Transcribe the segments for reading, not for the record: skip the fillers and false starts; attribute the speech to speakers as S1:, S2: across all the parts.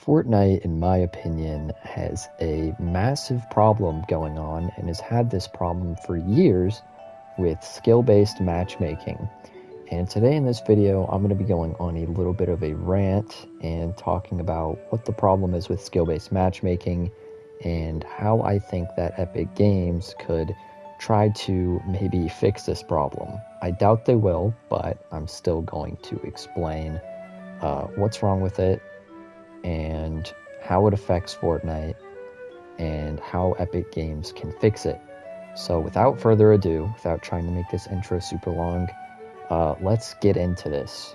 S1: Fortnite, in my opinion, has a massive problem going on and has had this problem for years with skill-based matchmaking. And today in this video, I'm going to be going on a little bit of a rant and talking about what the problem is with skill-based matchmaking and how I think that Epic Games could try to maybe fix this problem. I doubt they will, but I'm still going to explain what's wrong with it and how it affects Fortnite and how Epic Games can fix it. So without further ado, without trying to make this intro super long, let's get into this.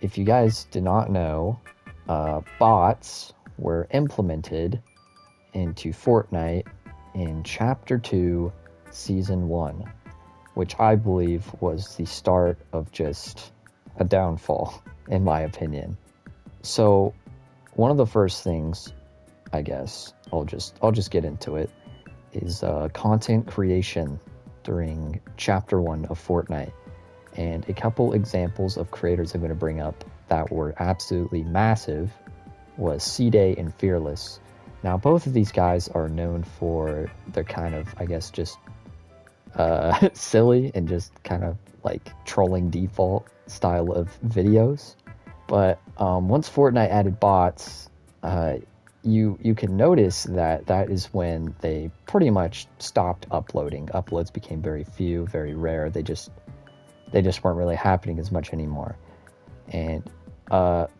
S1: If you guys did not know, bots were implemented into Fortnite in Chapter 2, Season 1, which I believe was the start of just a downfall, in my opinion. So one of the first things, I guess, I'll just get into it, is content creation during Chapter 1 of Fortnite. And a couple examples of creators I'm going to bring up that were absolutely massive was C-Day and Fearless. Now, both of these guys are known for their kind of, I guess, just silly and just kind of like trolling default style of videos. But once Fortnite added bots, you can notice that is when they pretty much stopped uploading. Uploads became very few, very rare. They just weren't really happening as much anymore. And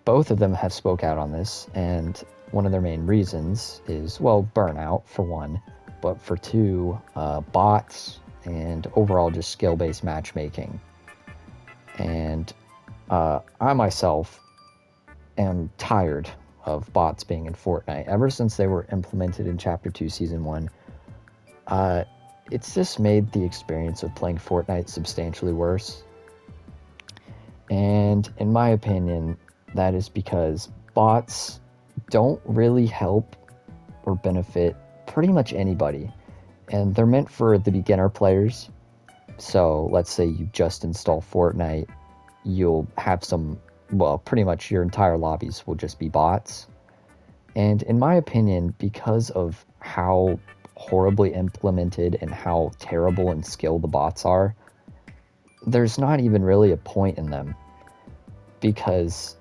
S1: both of them have spoke out on this, and one of their main reasons is, well, burnout for one, but for two, bots and overall just skill-based matchmaking. And I myself am tired of bots being in Fortnite. Ever since they were implemented in Chapter 2, Season 1, it's just made the experience of playing Fortnite substantially worse. And in my opinion, that is because bots don't really help or benefit pretty much anybody. And they're meant for the beginner players. So let's say you just install Fortnite, you'll have some, well, pretty much your entire lobbies will just be bots. And in my opinion, because of how horribly implemented and how terrible and skilled the bots are, there's not even really a point in them. Because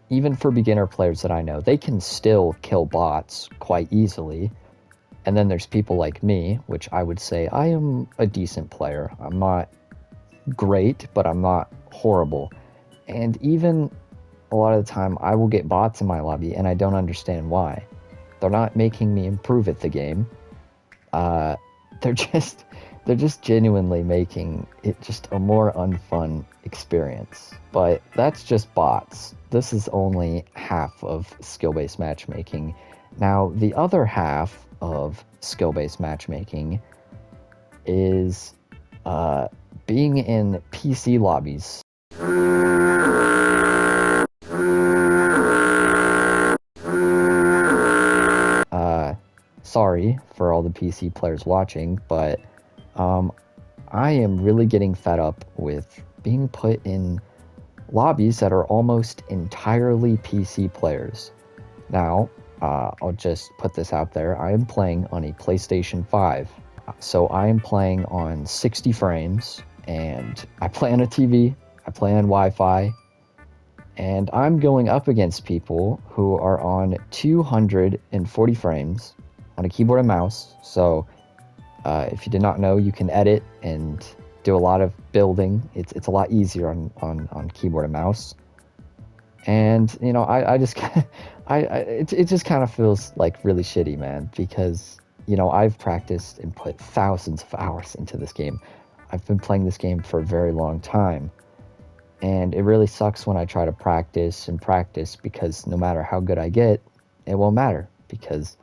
S1: even for beginner players that I know, they can still kill bots quite easily. And then there's people like me, which I would say I am a decent player. I'm not great, but I'm not horrible. And even a lot of the time, I will get bots in my lobby, and I don't understand why. They're not making me improve at the game. They're just genuinely making it just a more unfun experience. But that's just bots. This is only half of skill-based matchmaking. Now, the other half of skill-based matchmaking is being in PC lobbies. Sorry for all the PC players watching, but I am really getting fed up with being put in lobbies that are almost entirely PC players. Now, I'll just put this out there. I am playing on a PlayStation 5. So I am playing on 60 frames, and I play on a TV, I play on Wi-Fi, and I'm going up against people who are on 240 frames on a keyboard and mouse. So if you did not know, you can edit and do a lot of building. It's a lot easier on keyboard and mouse. And you know, I just it just kind of feels like really shitty, man, because you know, I've practiced and put thousands of hours into this game. I've been playing this game for a very long time, and it really sucks when I try to practice because no matter how good I get, it won't matter because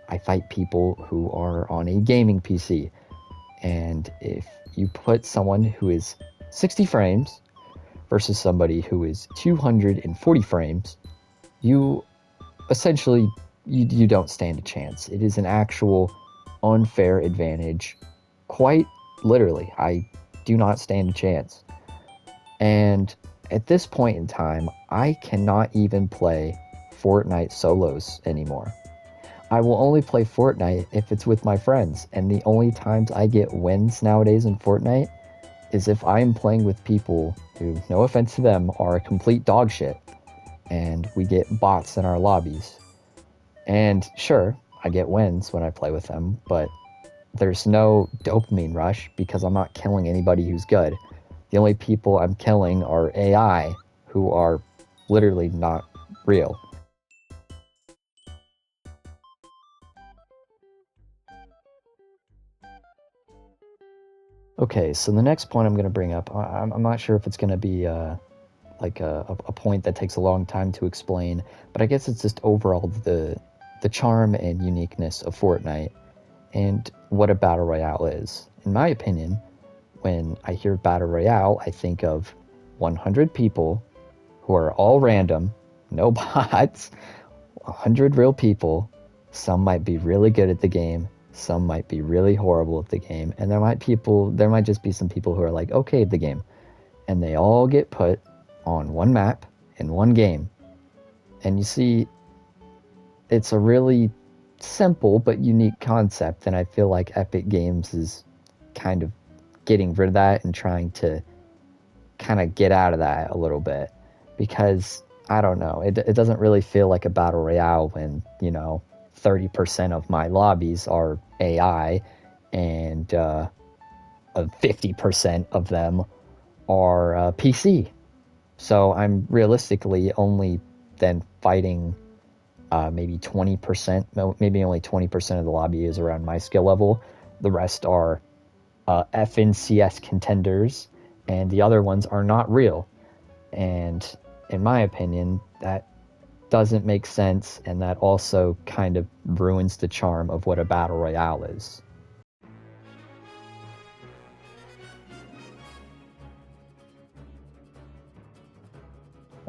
S1: I fight people who are on a gaming PC. And if you put someone who is 60 frames versus somebody who is 240 frames, you essentially, you don't stand a chance. It is an actual unfair advantage. Quite literally, I do not stand a chance. And at this point in time, I cannot even play Fortnite solos anymore. I will only play Fortnite if it's with my friends, and the only times I get wins nowadays in Fortnite is if I'm playing with people who, no offense to them, are a complete dog shit, and we get bots in our lobbies. And sure, I get wins when I play with them, but there's no dopamine rush because I'm not killing anybody who's good. The only people I'm killing are AI who are literally not real. Okay, so the next point I'm going to bring up, I'm not sure if it's going to be like a point that takes a long time to explain, but I guess it's just overall the charm and uniqueness of Fortnite and what a battle royale is. In my opinion, when I hear battle royale, I think of 100 people who are all random, no bots, 100 real people. Some might be really good at the game, some might be really horrible at the game, and there might just be some people who are like okay at the game, and they all get put on one map in one game. And you see, it's a really simple but unique concept, and I feel like Epic Games is kind of getting rid of that and trying to kind of get out of that a little bit, because I don't know, it doesn't really feel like a battle royale when 30% of my lobbies are AI, and 50% of them are PC. So I'm realistically only then fighting maybe 20%, maybe only 20% of the lobby is around my skill level. The rest are FNCS contenders, and the other ones are not real. And in my opinion, that doesn't make sense, and that also kind of ruins the charm of what a battle royale is.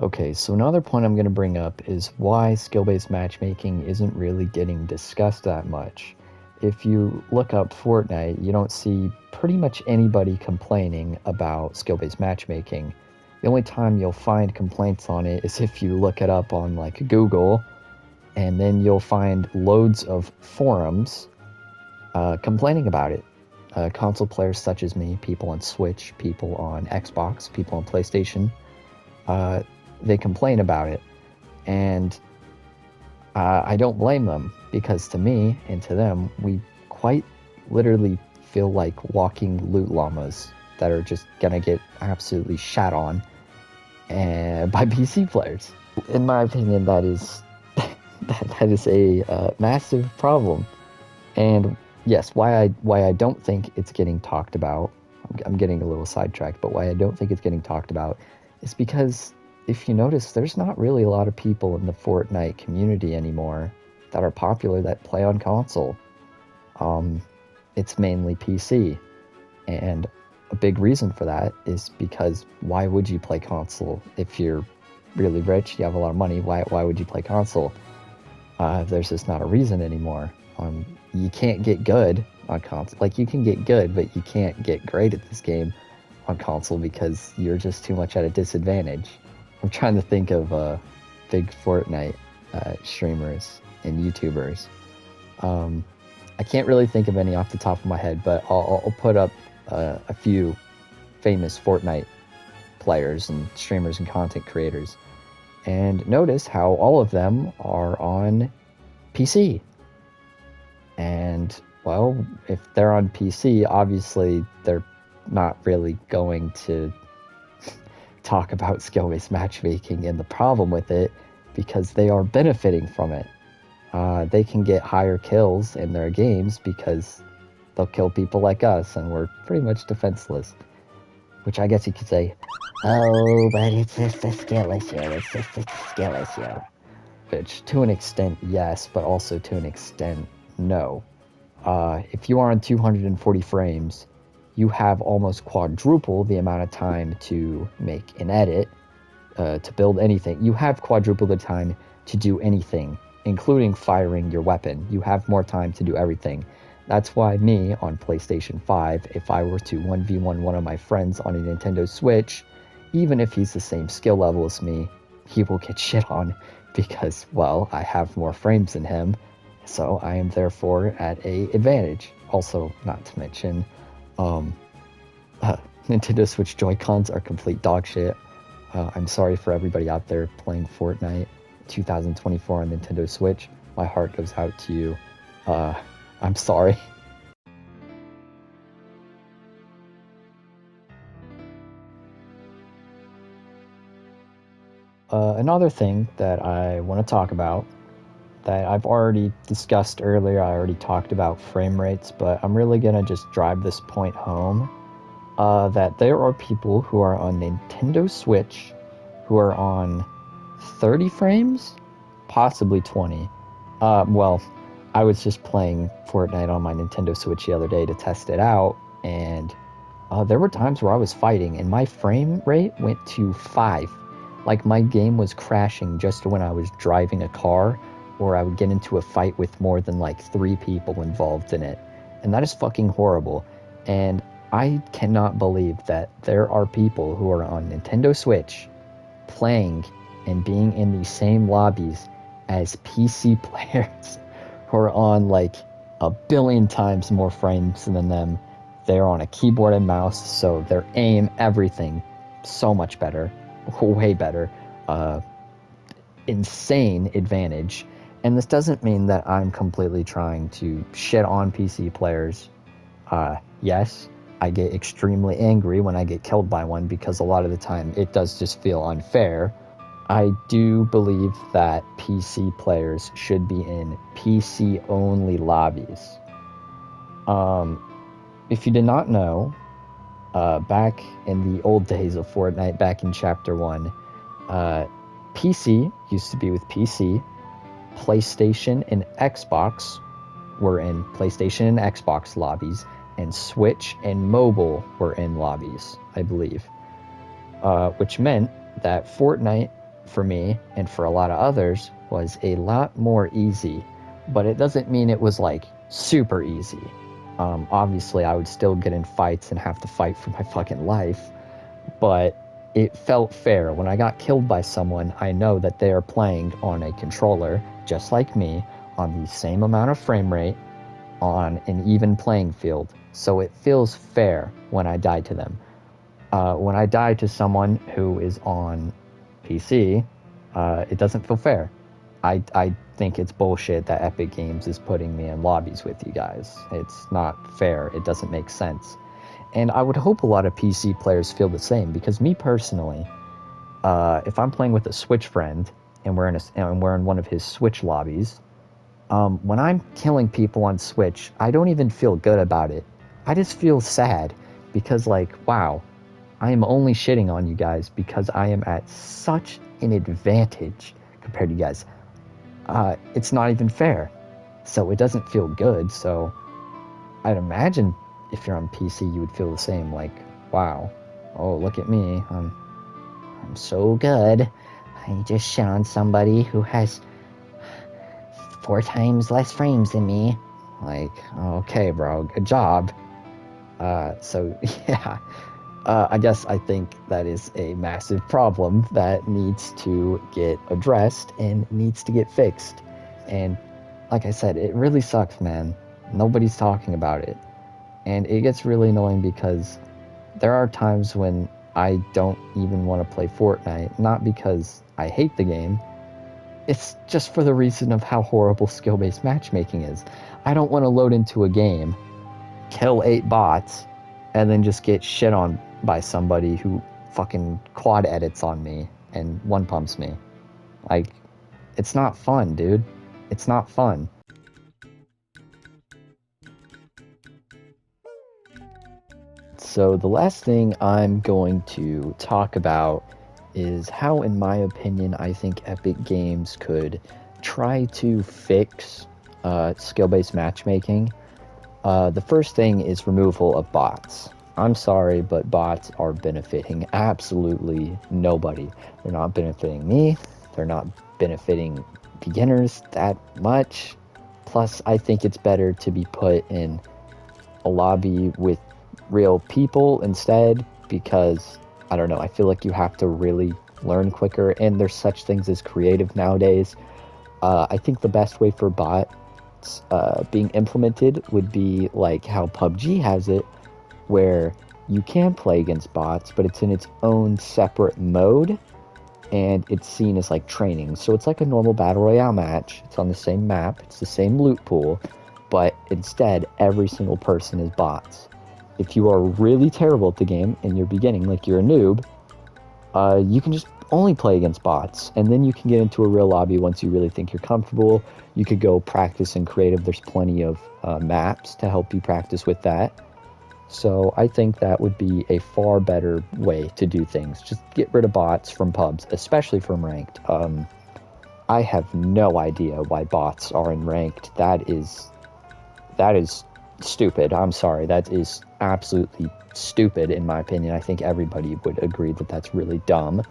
S1: Okay, so another point I'm going to bring up is why skill-based matchmaking isn't really getting discussed that much. If you look up Fortnite, you don't see pretty much anybody complaining about skill-based matchmaking. The only time you'll find complaints on it is if you look it up on like Google, and then you'll find loads of forums complaining about it. Console players such as me, people on Switch, people on Xbox, people on PlayStation, they complain about it. And I don't blame them, because to me and to them, we quite literally feel like walking loot llamas that are just gonna get absolutely shat on by PC players. In my opinion, that is that is a massive problem. And yes, why I don't think it's getting talked about, I'm getting a little sidetracked, but why I don't think it's getting talked about is because if you notice, there's not really a lot of people in the Fortnite community anymore that are popular that play on console. It's mainly PC, and a big reason for that is because why would you play console if you're really rich, you have a lot of money? Why would you play console? There's just not a reason anymore. You can't get good on console. Like, you can get good, but you can't get great at this game on console because you're just too much at a disadvantage. I'm trying to think of big Fortnite streamers and YouTubers. I can't really think of any off the top of my head, but I'll put up a few famous Fortnite players and streamers and content creators, and notice how all of them are on PC. And well, if they're on PC, obviously they're not really going to talk about skill-based matchmaking and the problem with it, because they are benefiting from it. They can get higher kills in their games because they'll kill people like us, and we're pretty much defenseless. Which I guess you could say, oh, but it's just a skill issue. It's just a skill issue. Which, to an extent, yes, but also to an extent, no. If you are on 240 frames, you have almost quadruple the amount of time to make an edit, to build anything. You have quadruple the time to do anything, including firing your weapon. You have more time to do everything. That's why me, on PlayStation 5, if I were to 1v1 one of my friends on a Nintendo Switch, even if he's the same skill level as me, he will get shit on because, well, I have more frames than him, so I am therefore at a advantage. Also, not to mention, Nintendo Switch Joy-Cons are complete dog shit. I'm sorry for everybody out there playing Fortnite 2024 on Nintendo Switch. My heart goes out to you. I'm sorry. Another thing that I want to talk about that I've already discussed earlier, I already talked about frame rates, but I'm really going to just drive this point home, that there are people who are on Nintendo Switch who are on 30 frames, possibly 20. Well, I was just playing Fortnite on my Nintendo Switch the other day to test it out, and there were times where I was fighting and my frame rate went to 5. Like, my game was crashing just when I was driving a car, or I would get into a fight with more than like 3 people involved in it. And that is fucking horrible. And I cannot believe that there are people who are on Nintendo Switch playing and being in the same lobbies as PC players who are on like a billion times more frames than them. They're on a keyboard and mouse, so their aim, everything, so much better, way better, insane advantage. And this doesn't mean that I'm completely trying to shit on PC players. Yes, I get extremely angry when I get killed by one because a lot of the time it does just feel unfair. I do believe that PC players should be in PC-only lobbies. If you did not know, back in the old days of Fortnite, back in Chapter 1, PC used to be with PC, PlayStation and Xbox were in PlayStation and Xbox lobbies, and Switch and mobile were in lobbies, I believe. Which meant that Fortnite, for me, and for a lot of others, was a lot more easy. But it doesn't mean it was, like, super easy. Obviously, I would still get in fights and have to fight for my fucking life, but it felt fair. When I got killed by someone, I know that they are playing on a controller, just like me, on the same amount of frame rate, on an even playing field. So it feels fair when I die to them. When I die to someone who is on PC, it doesn't feel fair. I think it's bullshit that Epic Games is putting me in lobbies with you guys. It's not fair. It doesn't make sense. And I would hope a lot of PC players feel the same, because me personally, if I'm playing with a Switch friend and we're in one of his Switch lobbies, when I'm killing people on Switch, I don't even feel good about it. I just feel sad because, like, wow, I am only shitting on you guys because I am at such an advantage compared to you guys. It's not even fair. So it doesn't feel good. So I'd imagine if you're on PC, you would feel the same. Like, wow, oh, look at me. I'm so good. I just shit on somebody who has 4 times less frames than me. Like, okay, bro, good job. So, yeah. I think that is a massive problem that needs to get addressed and needs to get fixed. And like I said, it really sucks, man. Nobody's talking about it. And it gets really annoying because there are times when I don't even want to play Fortnite, not because I hate the game. It's just for the reason of how horrible skill-based matchmaking is. I don't want to load into a game, kill 8 bots, and then just get shit on by somebody who fucking quad edits on me and one pumps me. Like, it's not fun, dude. It's not fun. So the last thing I'm going to talk about is how, in my opinion, I think Epic Games could try to fix skill-based matchmaking. The first thing is removal of bots. I'm sorry, but bots are benefiting absolutely nobody. They're not benefiting me. They're not benefiting beginners that much. Plus, I think it's better to be put in a lobby with real people instead, because I don't know, I feel like you have to really learn quicker, and there's such things as creative nowadays. I think the best way for bots being implemented would be like how PUBG has it, where you can play against bots, but it's in its own separate mode, and it's seen as like training. So it's like a normal battle royale match. It's on the same map, it's the same loot pool, but instead every single person is bots. If you are really terrible at the game in your beginning, like you're a noob, you can just only play against bots, and then you can get into a real lobby once you really think you're comfortable. You could go practice in creative. There's plenty of maps to help you practice with that. So I think that would be a far better way to do things. Just get rid of bots from pubs, especially from ranked. I have no idea why bots are in ranked. That is stupid. I'm sorry. That is absolutely stupid in my opinion. I think everybody would agree that that's really dumb.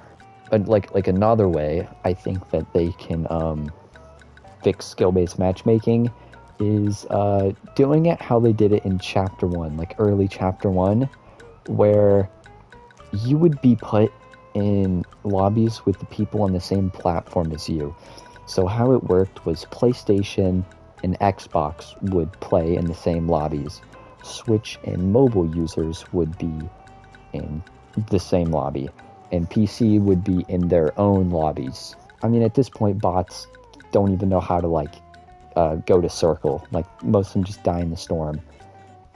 S1: But like another way, I think that they can fix skill-based matchmaking is doing it how they did it in Chapter 1, like early Chapter 1, where you would be put in lobbies with the people on the same platform as you. So how it worked was PlayStation and Xbox would play in the same lobbies. Switch and mobile users would be in the same lobby, and PC would be in their own lobbies. I mean, at this point, bots don't even know how to like go to circle. Like most of them just die in the storm,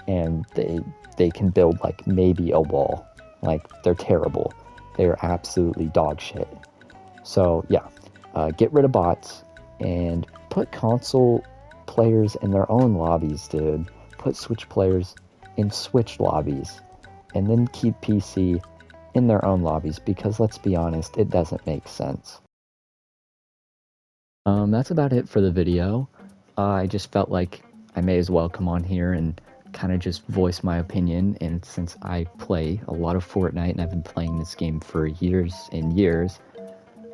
S1: and they can build like maybe a wall. Like they're terrible. They're absolutely dog shit. So yeah, get rid of bots and put console players in their own lobbies, dude. Put Switch players in Switch lobbies, and then keep PC in their own lobbies, because let's be honest, it doesn't make sense. That's about it for the video. I just felt like I may as well come on here and kind of just voice my opinion, and since I play a lot of Fortnite and I've been playing this game for years and years,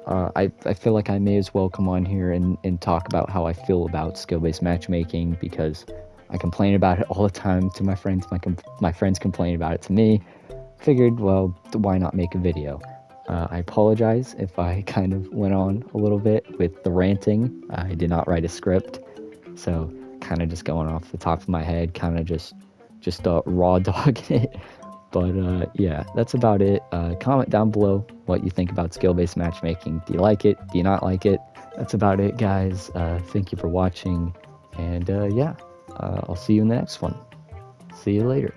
S1: I feel like I may as well come on here and talk about how I feel about skill-based matchmaking, because I complain about it all the time to my friends. My friends complain about it to me. Figured, well, why not make a video? I apologize if I kind of went on a little bit with the ranting. I did not write a script, so kind of just going off the top of my head, kind of just raw dogging it. But yeah, that's about it. Comment down below what you think about skill-based matchmaking. Do you like it? Do you not like it? That's about it, guys. Thank you for watching, and yeah, I'll see you in the next one. See you later.